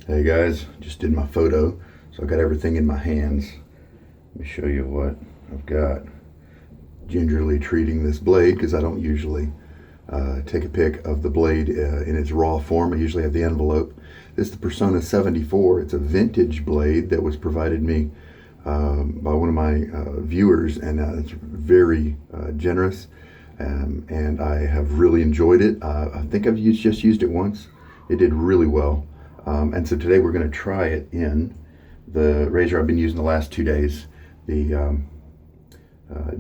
Hey guys, just did my photo, so I've got everything in my hands. Let me show you what I've got. Gingerly treating this blade because I don't usually take a pic of the blade in its raw form. I usually have the envelope. This is the Personna 74. It's a vintage blade that was provided me by one of my viewers, and it's very generous, and I have really enjoyed it. I think I've just used it once. It did really well. And so today we're going to try it in the razor I've been using the last 2 days, the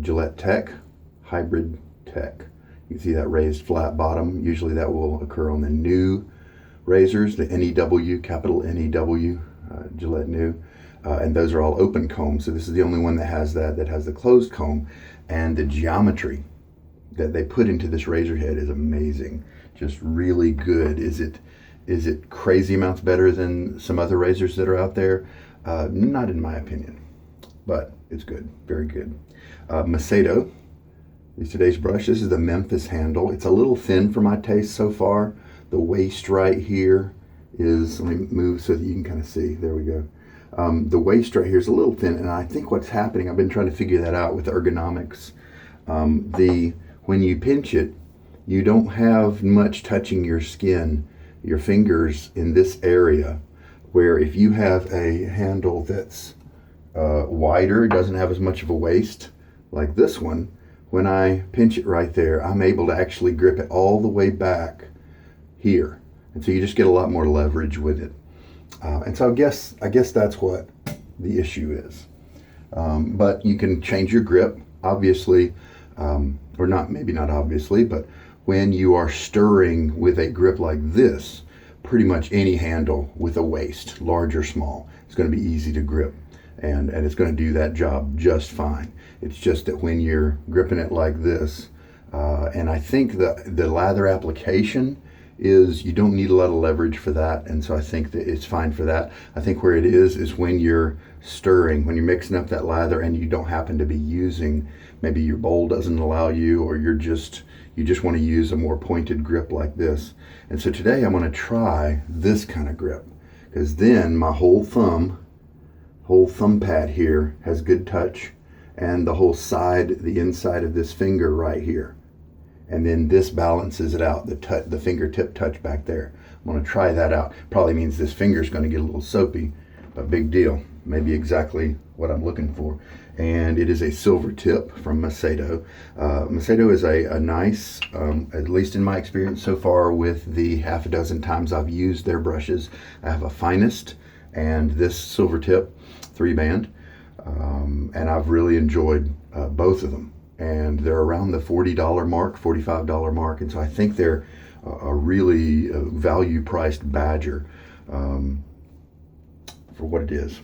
Gillette Tech Hybrid Tech. You can see that raised flat bottom. Usually that will occur on the new razors, the NEW, capital NEW, Gillette New. And those are all open comb. So this is the only one that has that has the closed comb. And the geometry that they put into this razor head is amazing. Just really good. Is it crazy amounts better than some other razors that are out there? Not in my opinion, but it's good, very good. Maseto is today's brush. This is the Memphis handle. It's a little thin for my taste so far. The waist right here is, let me move so that you can kind of see, there we go. The waist right here is a little thin, and I think what's happening, I've been trying to figure that out with ergonomics. When you pinch it, you don't have much touching your skin, your fingers in this area, where if you have a handle that's wider, it doesn't have as much of a waist like this one, when I pinch it right there, I'm able to actually grip it all the way back here. And so you just get a lot more leverage with it. And so I guess that's what the issue is. But you can change your grip, obviously, or not, maybe not obviously, but when you are stirring with a grip like this, pretty much any handle with a waist, large or small, it's going to be easy to grip, and it's going to do that job just fine. It's just that when you're gripping it like this, and I think the lather application is, you don't need a lot of leverage for that, and so I think that it's fine for that. I think where it is when you're stirring, when you're mixing up that lather and you don't happen to be using, maybe your bowl doesn't allow you, or you just want to use a more pointed grip like this. And so today I'm going to try this kind of grip, because then my whole thumb pad here has good touch, and the whole side, the inside of this finger right here. And then this balances it out, the fingertip touch back there. I'm going to try that out. Probably means this finger's going to get a little soapy, but big deal. Maybe exactly what I'm looking for. And it is a Silvertip from Maseto. Maseto is a nice, at least in my experience so far with the half a dozen times I've used their brushes, I have a Finest and this Silvertip 3-band. And I've really enjoyed both of them. And they're around the $40 mark, $45 mark. And so I think they're a really value-priced badger for what it is.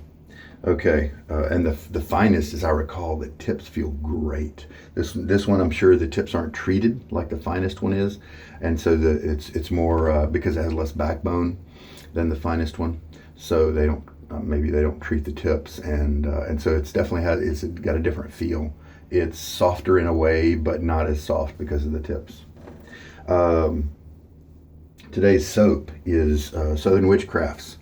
Okay, and the Finest, as I recall, the tips feel great. This one, I'm sure the tips aren't treated like the Finest one is, and so it's more because it has less backbone than the Finest one. So they don't maybe they don't treat the tips, and so it's definitely it's got a different feel. It's softer in a way, but not as soft because of the tips. Today's soap is Southern Witchcrafts.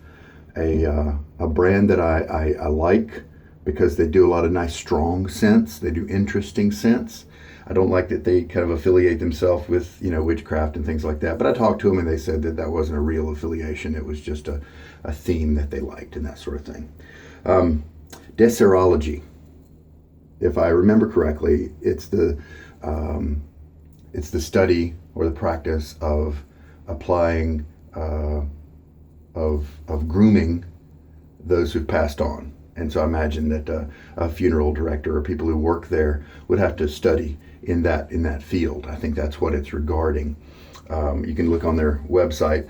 A brand that I like because they do a lot of nice strong scents. They do interesting scents. I don't like that they kind of affiliate themselves with, witchcraft and things like that. But I talked to them and they said that wasn't a real affiliation. It was just a theme that they liked and that sort of thing. Desairology, if I remember correctly, it's the study or the practice of applying of grooming those who've passed on. And so I imagine that a funeral director or people who work there would have to study in that field. I think that's what it's regarding. You can look on their website.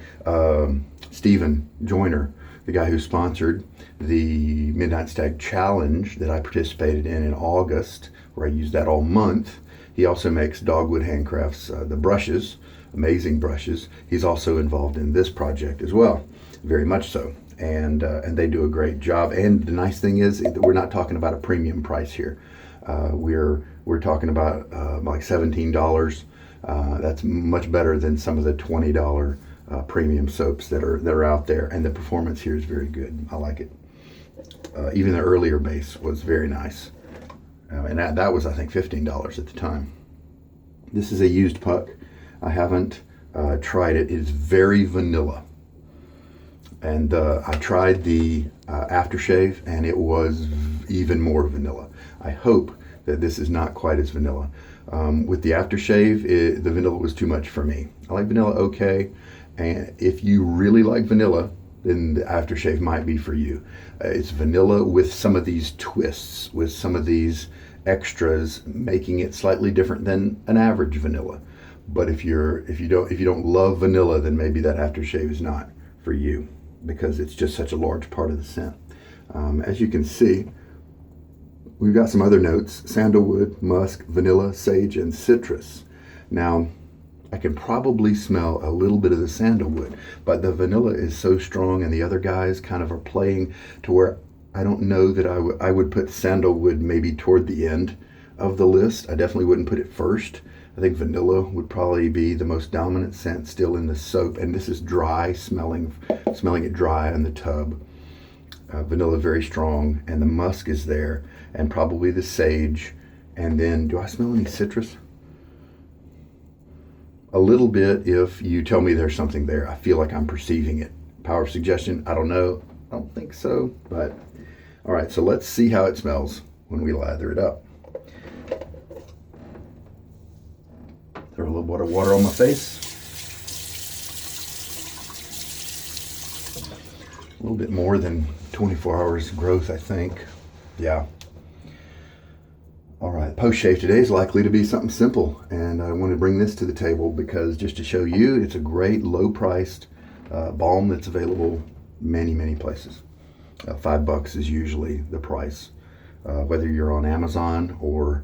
Stephen Joyner, the guy who sponsored the Midnight Stag Challenge that I participated in August, where I used that all month. He also makes Dogwood Handcrafts, the brushes, amazing brushes. He's also involved in this project as well, very much so. And they do a great job. And the nice thing is that we're not talking about a premium price here. We're talking about like $17. That's much better than some of the $20 premium soaps that are out there, and the performance here is very good. I like it. Even the earlier base was very nice, and that was, I think, $15 at the time. This is a used puck. I haven't tried it. It is very vanilla, and I tried the aftershave, and it was even more vanilla. I hope that this is not quite as vanilla. With the aftershave, the vanilla was too much for me. I like vanilla okay, and if you really like vanilla, then the aftershave might be for you. It's vanilla with some of these twists, with some of these extras, making it slightly different than an average vanilla. But if you don't love vanilla, then maybe that aftershave is not for you, because it's just such a large part of the scent. As you can see, we've got some other notes: sandalwood, musk, vanilla, sage, and citrus. Now, I can probably smell a little bit of the sandalwood, but the vanilla is so strong, and the other guys kind of are playing to where I don't know that I would put sandalwood maybe toward the end of the list. I definitely wouldn't put it first. I think vanilla would probably be the most dominant scent still in the soap, and this is dry, smelling it dry in the tub. Vanilla very strong, and the musk is there, and probably the sage. And then, do I smell any citrus? A little bit, if you tell me there's something there. I feel like I'm perceiving it. Power of suggestion, I don't know. I don't think so, but all right, so let's see how it smells when we lather it up. Throw a little bit of water on my face. A little bit more than 24 hours growth, I think. Yeah. All right, post-shave today is likely to be something simple, and I want to bring this to the table because just to show you, it's a great low-priced balm that's available many places. $5 is usually the price, whether you're on Amazon or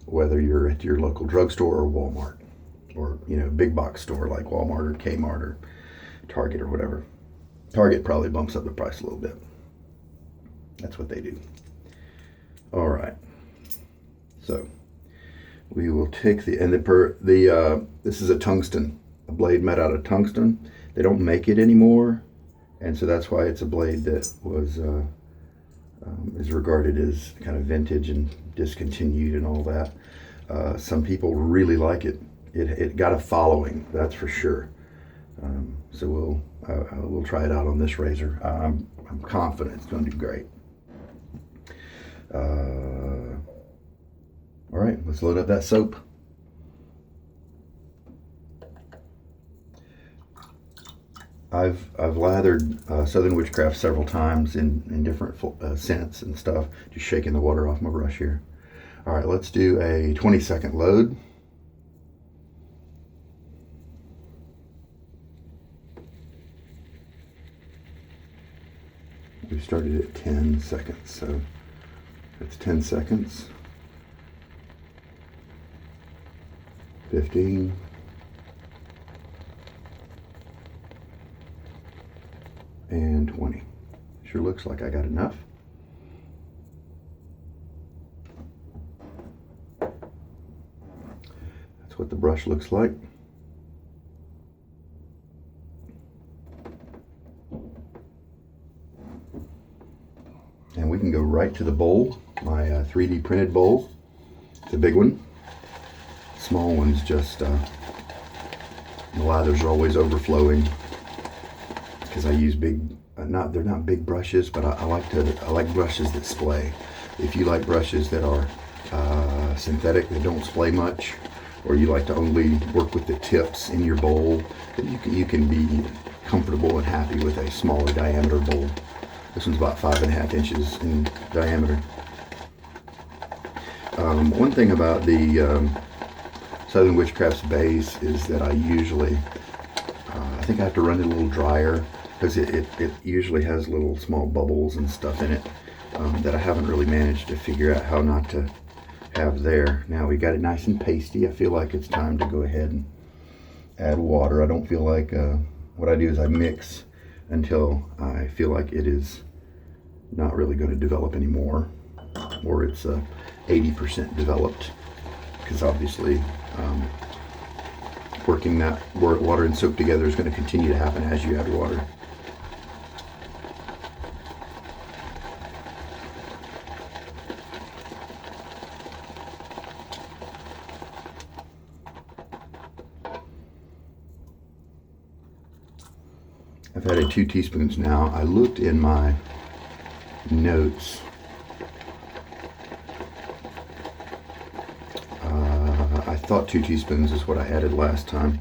whether you're at your local drugstore or Walmart, or big box store like Walmart or Kmart or Target or whatever. Target probably bumps up the price a little bit. That's what they do. All right. So we will take this is a blade made out of tungsten. They don't make it anymore, and so that's why it's a blade that was is regarded as kind of vintage and discontinued and all that. Some people really like it. It got a following, that's for sure. So we'll try it out on this razor. I'm confident it's going to do great. All right, let's load up that soap. I've lathered Southern Witchcrafts several times in different scents and stuff, just shaking the water off my brush here. All right, let's do a 20-second load. We started at 10 seconds, so that's 10 seconds. 15. And 20. Sure looks like I got enough. That's what the brush looks like. And we can go right to the bowl, my 3D printed bowl. It's a big one. Small ones just, the lathers are always overflowing because I use big, they're not big brushes, but I like brushes that splay. If you like brushes that are synthetic, that don't splay much, or you like to only work with the tips in your bowl, then you can be comfortable and happy with a smaller diameter bowl. This one's about 5.5 inches in diameter. One thing about the Southern Witchcrafts base is that I usually, I think I have to run it a little drier because it usually has little small bubbles and stuff in it that I haven't really managed to figure out how not to have there. Now we got it nice and pasty. I feel like it's time to go ahead and add water. I don't feel like, what I do is I mix until I feel like it is not really going to develop anymore, or it's 80% developed, because obviously working that water and soap together is going to continue to happen as you add water. I've added 2 teaspoons now. I looked in my notes. I thought 2 teaspoons is what I added last time,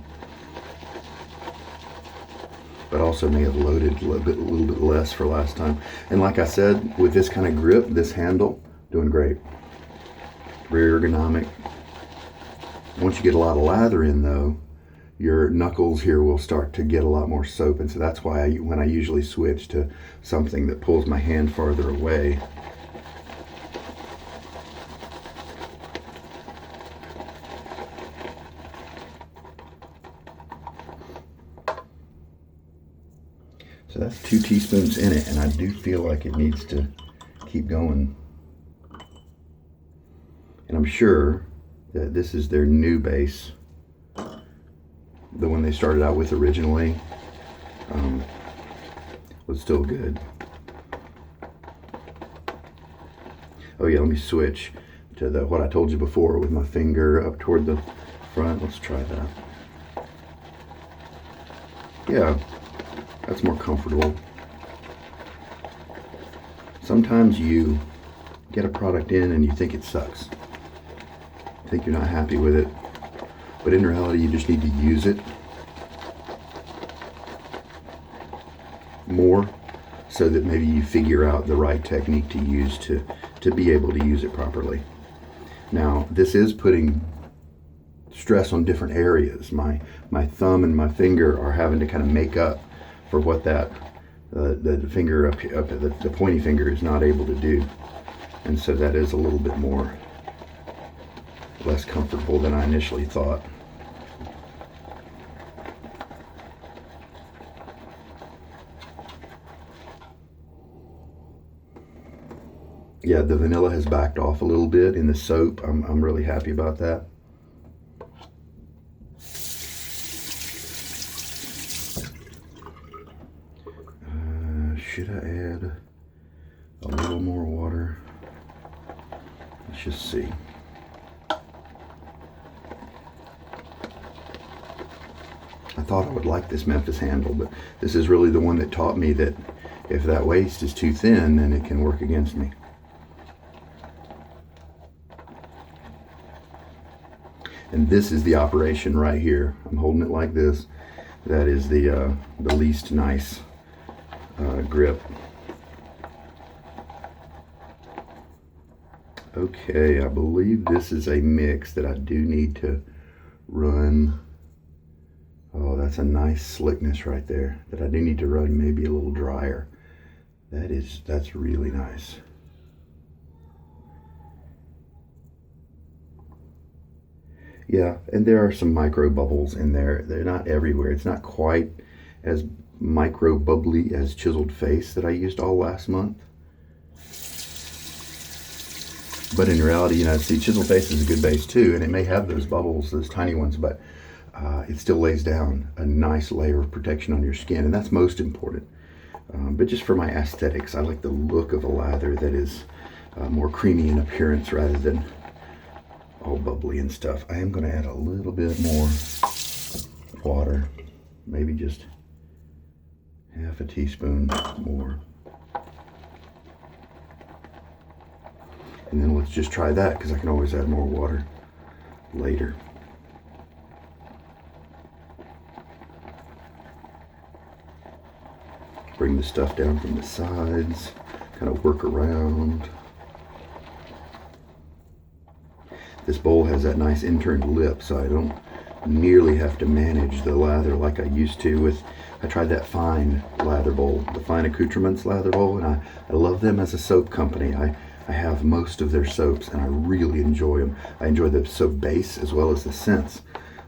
but also may have loaded a little bit less for last time. And like I said, with this kind of grip, this handle, doing great. Very ergonomic. Once you get a lot of lather in though, your knuckles here will start to get a lot more soap, and so that's why when I usually switch to something that pulls my hand farther away, so that's 2 teaspoons in it, and I do feel like it needs to keep going. And I'm sure that this is their new base, the one they started out with originally, was still good. Oh yeah, let me switch to what I told you before with my finger up toward the front. Let's try that. Yeah, that's more comfortable. Sometimes you get a product in and you think it sucks. Think you're not happy with it. But in reality, you just need to use it more so that maybe you figure out the right technique to use to be able to use it properly. Now, this is putting stress on different areas. My thumb and my finger are having to kind of make up for what that the finger up the pointy finger is not able to do. And so that is a little bit less comfortable than I initially thought. Yeah, the vanilla has backed off a little bit in the soap. I'm really happy about that. Should I add a little more water? Let's just see. I thought I would like this Memphis handle, but this is really the one that taught me that if that waist is too thin, then it can work against me. And this is the operation right here. I'm holding it like this. That is the least nice grip. Okay, I believe this is a mix that I do need to run. Oh, that's a nice slickness right there that I do need to run maybe a little drier. That's really nice. Yeah, and there are some micro bubbles in there. They're not everywhere. It's not quite as micro bubbly as Chiseled Face that I used all last month. But in reality, see, Chiseled Face is a good base too, and it may have those bubbles, those tiny ones, but it still lays down a nice layer of protection on your skin, and that's most important. But just for my aesthetics, I like the look of a lather that is more creamy in appearance rather than all bubbly and stuff. I am going to add a little bit more water, maybe just half a teaspoon more. And then let's just try that, because I can always add more water later. Bring the stuff down from the sides, kind of work around. This bowl has that nice inturned lip, so I don't nearly have to manage the lather like I used to with, I tried that Fine lather bowl, the Fine Accoutrements lather bowl, and I love them as a soap company. I have most of their soaps and I really enjoy them. I enjoy the soap base as well as the scents.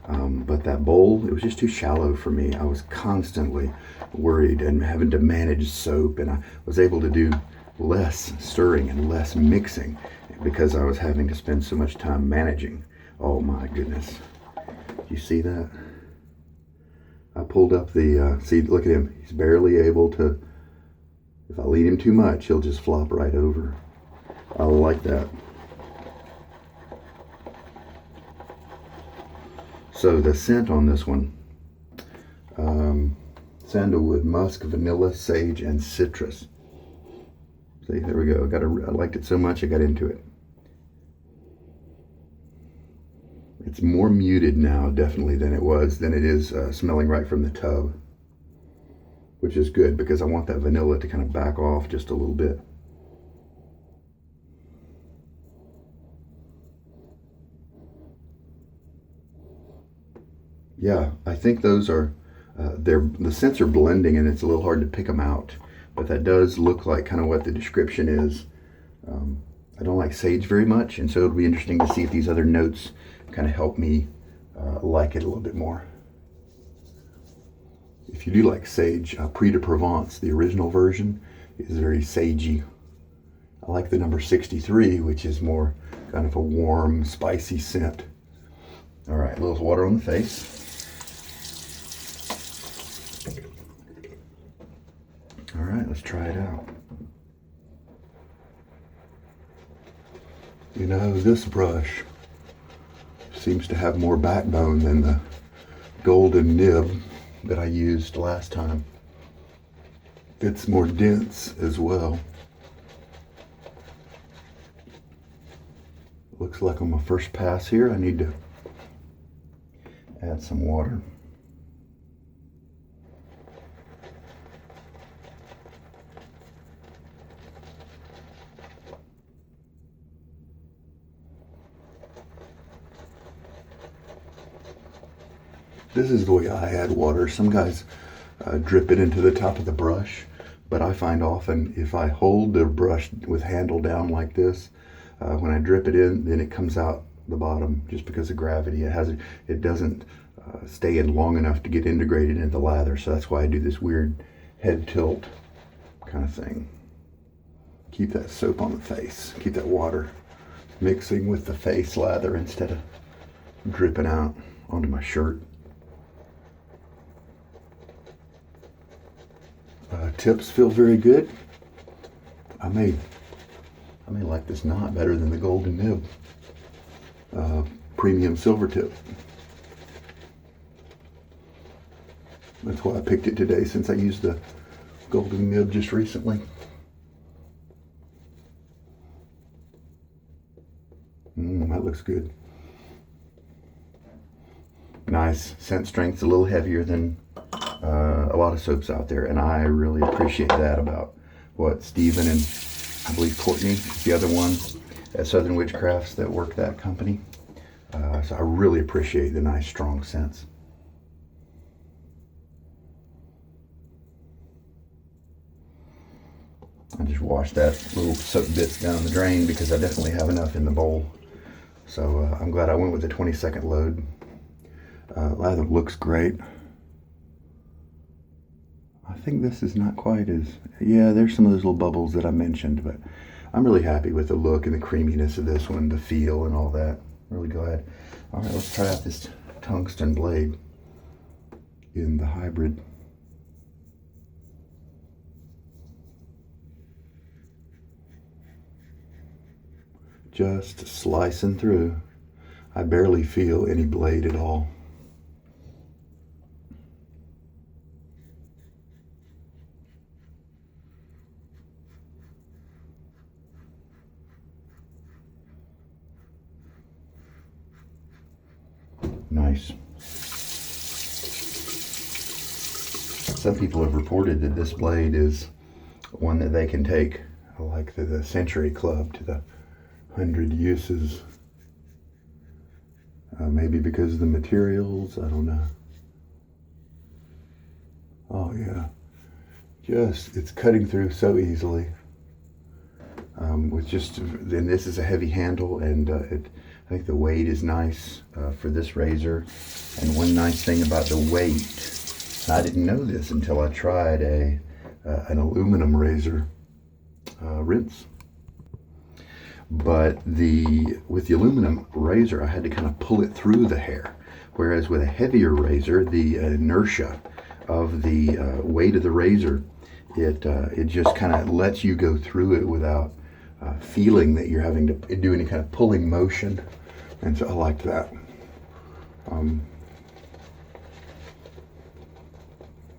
But that bowl, it was just too shallow for me. I was constantly worried and having to manage soap, and I was able to do less stirring and less mixing because I was having to spend so much time managing. Oh my goodness. Do you see that? I pulled up the, see, look at him. He's barely able to, if I lean him too much, he'll just flop right over. I like that. So the scent on this one, sandalwood, musk, vanilla, sage, and citrus. See, there we go. I liked it so much I got into it. It's more muted now, definitely, than it is smelling right from the tub, which is good because I want that vanilla to kind of back off just a little bit. Yeah, I think those are, the scents are blending and it's a little hard to pick them out, but that does look like kind of what the description is. I don't like sage very much, and so it'll be interesting to see if these other notes kind of help me like it a little bit more. If you do like sage, Prix de Provence, the original version, is very sagey. I like the number 63, which is more kind of a warm, spicy scent. All right, a little water on the face. All right, let's try it out. You know, this brush seems to have more backbone than the Golden Nib that I used last time. It's more dense as well. Looks like on my first pass here, I need to add some water. This is the way I add water. Some guys drip it into the top of the brush, but I find often if I hold the brush with handle down like this, when I drip it in, then it comes out the bottom just because of gravity. It doesn't stay in long enough to get integrated into the lather, so that's why I do this weird head tilt kind of thing. Keep that soap on the face, keep that water mixing with the face lather instead of dripping out onto my shirt. Tips feel very good. I may like this knot better than the Golden Nib premium Silvertip. That's why I picked it today, since I used the Golden Nib just recently. That looks good. Nice. Scent strength's a little heavier than a lot of soaps out there, and I really appreciate that about what Stephen and I believe Courtney is the other one at Southern Witchcrafts that work that company. So I really appreciate the nice strong scents. I just washed that little soap bits down the drain because I definitely have enough in the bowl. So I'm glad I went with the 20-second load. Lather looks great. I think this is not quite as, yeah, there's some of those little bubbles that I mentioned, but I'm really happy with the look and the creaminess of this one, the feel and all that. Really glad. All right, let's try out this Tungsten Blade in the hybrid. Just slicing through. I barely feel any blade at all. Nice. Some people have reported that this blade is one that they can take, like the Century Club, to the 100 uses. Maybe because of the materials, I don't know. Oh yeah, it's cutting through so easily. With just, and this is a heavy handle, and I think the weight is nice for this razor. And one nice thing about the weight, I didn't know this until I tried an aluminum razor rinse. But with the aluminum razor, I had to kind of pull it through the hair, Whereas with a heavier razor, the inertia of the weight of the razor, it just kind of lets you go through it without feeling that you're having to do any kind of pulling motion. And so I like that.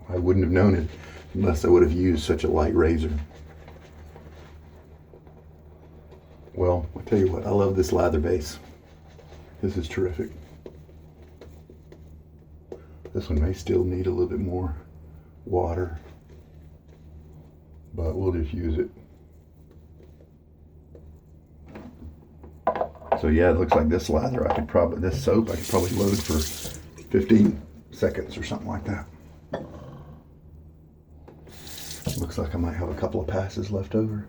I wouldn't have known it unless I would have used such a light razor. Well, I'll tell you what, I love this lather base. This is terrific. This one may still need a little bit more water, but we'll just use it. So yeah, it looks like this lather, this soap I could probably load for 15 seconds or something like that. Looks like I might have a couple of passes left over.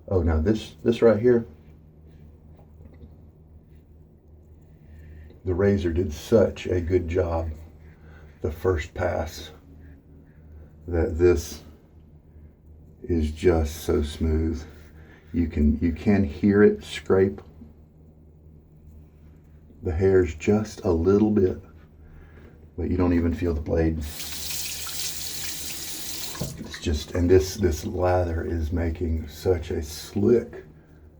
Oh, now this right here, the razor did such a good job the first pass that this is just so smooth. You can hear it scrape the hairs just a little bit, but you don't even feel the blade. It's just, and this lather is making such a slick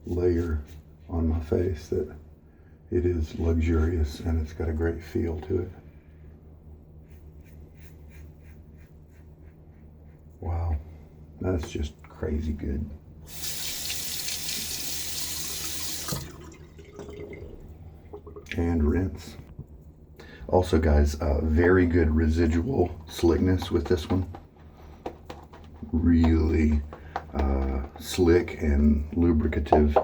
layer on my face that it is luxurious, and it's got a great feel to it. Wow, that's just crazy good. And rinse. Also guys, very good residual slickness with this one. Really slick and lubricative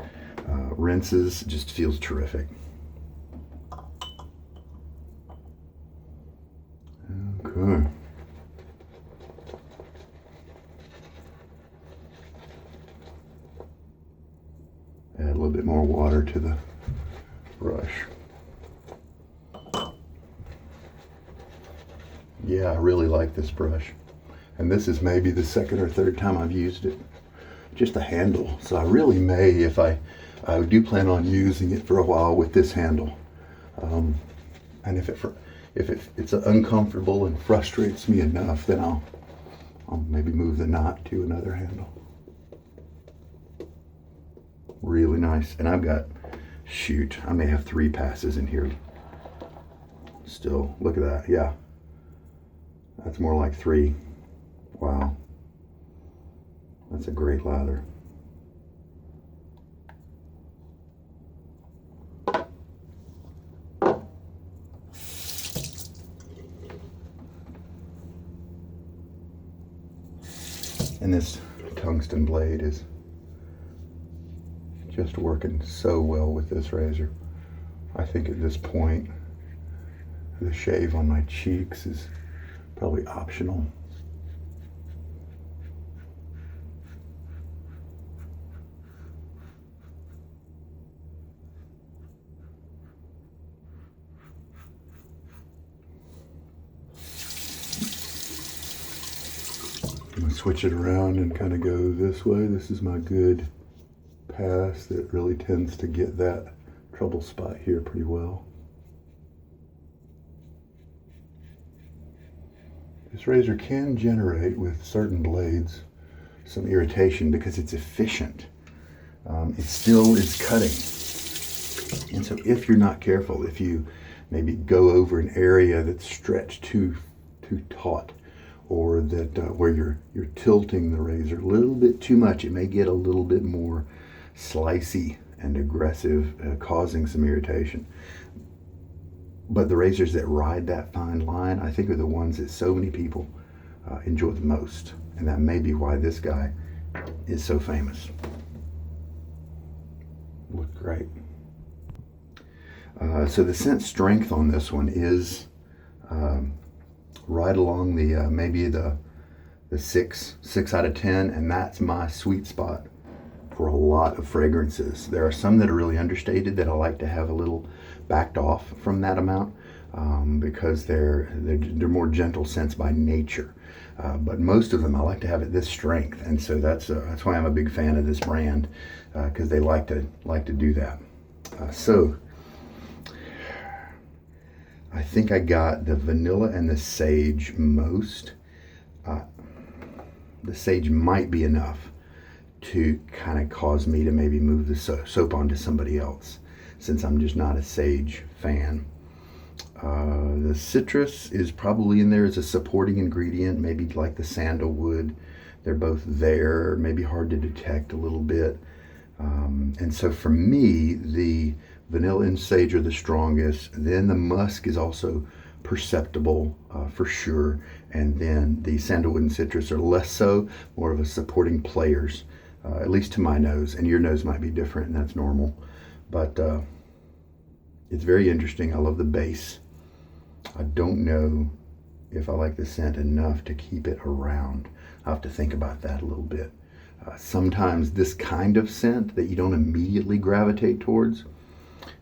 rinses. Just feels terrific. Okay. Add a little bit more water to the brush. Yeah, I really like this brush. And this is maybe the second or third time I've used it. Just the handle. So I really may, if I do plan on using it for a while with this handle. And if it's uncomfortable and frustrates me enough, then I'll maybe move the knot to another handle. Really nice. And I've got, shoot, I may have 3 passes in here. Still, look at that. Yeah. That's more like 3. Wow. That's a great lather. And this tungsten blade is just working so well with this razor. I think at this point, the shave on my cheeks is probably optional. I'm gonna switch it around and kind of go this way. This is my good pass that really tends to get that trouble spot here pretty well. This razor can generate, with certain blades, some irritation because it's efficient. It still is cutting. And so if you're not careful, if you maybe go over an area that's stretched too taut, or that where you're tilting the razor a little bit too much, it may get a little bit more slicey and aggressive, causing some irritation. But the razors that ride that fine line, I think, are the ones that so many people enjoy the most. And that may be why this guy is so famous. Look great. So the scent strength on this one is right along the maybe the 6 out of 10, and that's my sweet spot for a lot of fragrances. There are some that are really understated that I like to have a little backed off from that amount because they're more gentle scents by nature. But most of them I like to have at this strength, and so that's why I'm a big fan of this brand, because they like to do that. So I think I got the vanilla and the sage most. The sage might be enough to kind of cause me to maybe move the soap on to somebody else, since I'm just not a sage fan. The citrus is probably in there as a supporting ingredient, maybe like the sandalwood. They're both there, maybe hard to detect a little bit. And so for me, the vanilla and sage are the strongest. Then the musk is also perceptible for sure. And then the sandalwood and citrus are less so, more of a supporting players, at least to my nose. And your nose might be different, and that's normal. But it's very interesting. I love the base. I don't know if I like the scent enough to keep it around. I'll have to think about that a little bit. Sometimes this kind of scent that you don't immediately gravitate towards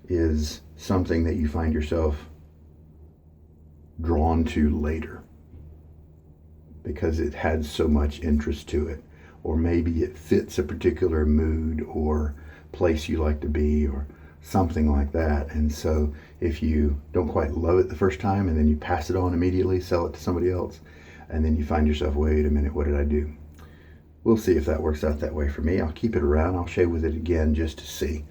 is something that you find yourself drawn to later because it had so much interest to it, or maybe it fits a particular mood or place you like to be, or something like that. And so if you don't quite love it the first time and then you pass it on immediately, sell it to somebody else, and then you find yourself, wait a minute, what did I do? We'll see if that works out that way for me. I'll keep it around. I'll shave with it again just to see.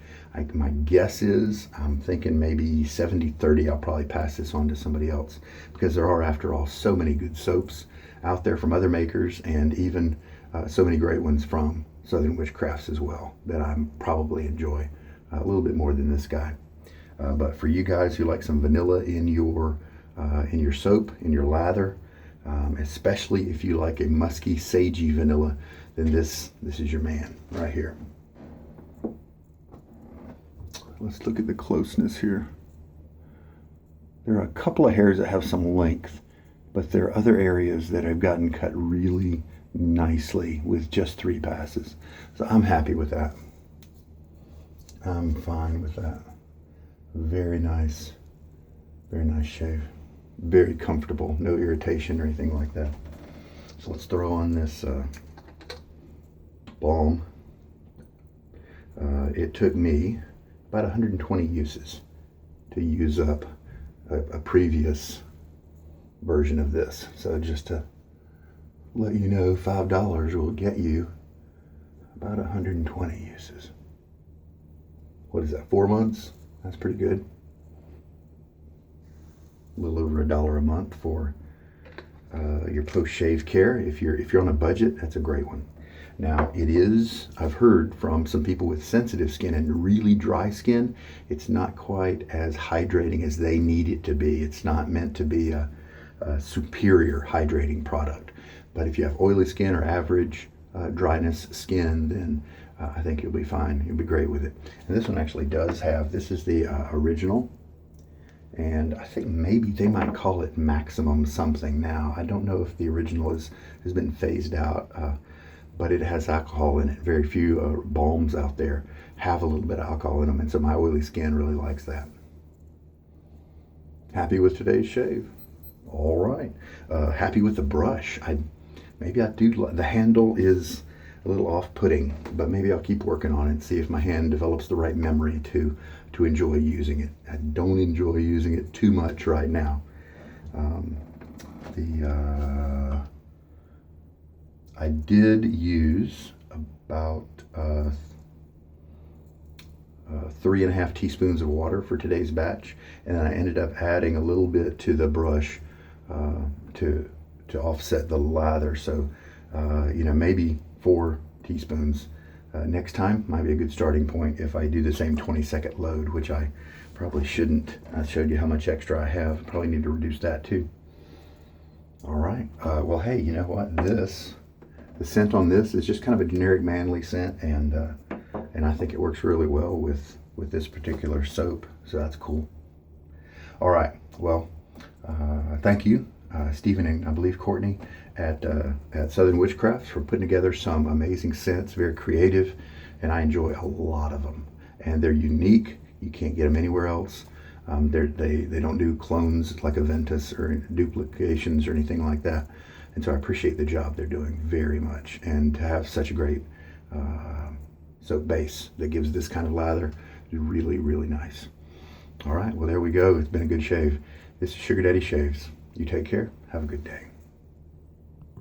My guess is, I'm thinking maybe 70-30, I'll probably pass this on to somebody else, because there are, after all, so many good soaps out there from other makers, and even so many great ones from Southern Witchcrafts as well, that I probably enjoy a little bit more than this guy. But for you guys who like some vanilla in your soap, in your lather, especially if you like a musky, sagey vanilla, then this is your man right here. Let's look at the closeness here. There are a couple of hairs that have some length, but there are other areas that have gotten cut really nicely with just 3 passes. So I'm happy with that. I'm fine with that. Very nice shave. Very comfortable, no irritation or anything like that. So let's throw on this Balm. It took me about 120 uses to use up a previous version of this. So just to let you know, $5 will get you about 120 uses. What is that, 4 months? That's pretty good. A little over $1 a month for your post-shave care. If you're on a budget, that's a great one. Now it is, I've heard from some people with sensitive skin and really dry skin, it's not quite as hydrating as they need it to be. It's not meant to be a superior hydrating product. But if you have oily skin or average dryness skin, then I think you'll be fine. You'll be great with it. And this one actually does have, this is the original. And I think maybe they might call it maximum something now. I don't know if the original has been phased out, but it has alcohol in it. Very few balms out there have a little bit of alcohol in them, and so my oily skin really likes that. Happy with today's shave. All right. Happy with the brush. Maybe I do, the handle is a little off-putting, but maybe I'll keep working on it and see if my hand develops the right memory to enjoy using it. I don't enjoy using it too much right now. I did use about 3.5 teaspoons of water for today's batch, and then I ended up adding a little bit to the brush to offset the lather. So maybe 4 teaspoons next time might be a good starting point if I do the same 20-second load, which I probably shouldn't. I showed you how much extra I have. Probably need to reduce that too. All right. Well, hey, you know what? The scent on this is just kind of a generic manly scent, and I think it works really well with this particular soap. So that's cool. All right. Well, thank you, Stephen and I believe Courtney at Southern Witchcrafts for putting together some amazing scents. Very creative, and I enjoy a lot of them. And they're unique. You can't get them anywhere else. They don't do clones like Aventus or duplications or anything like that. And so I appreciate the job they're doing very much. And to have such a great soap base that gives this kind of lather is really, really nice. All right, well, there we go. It's been a good shave. This is Sugar Daddy Shaves. You take care. Have a good day.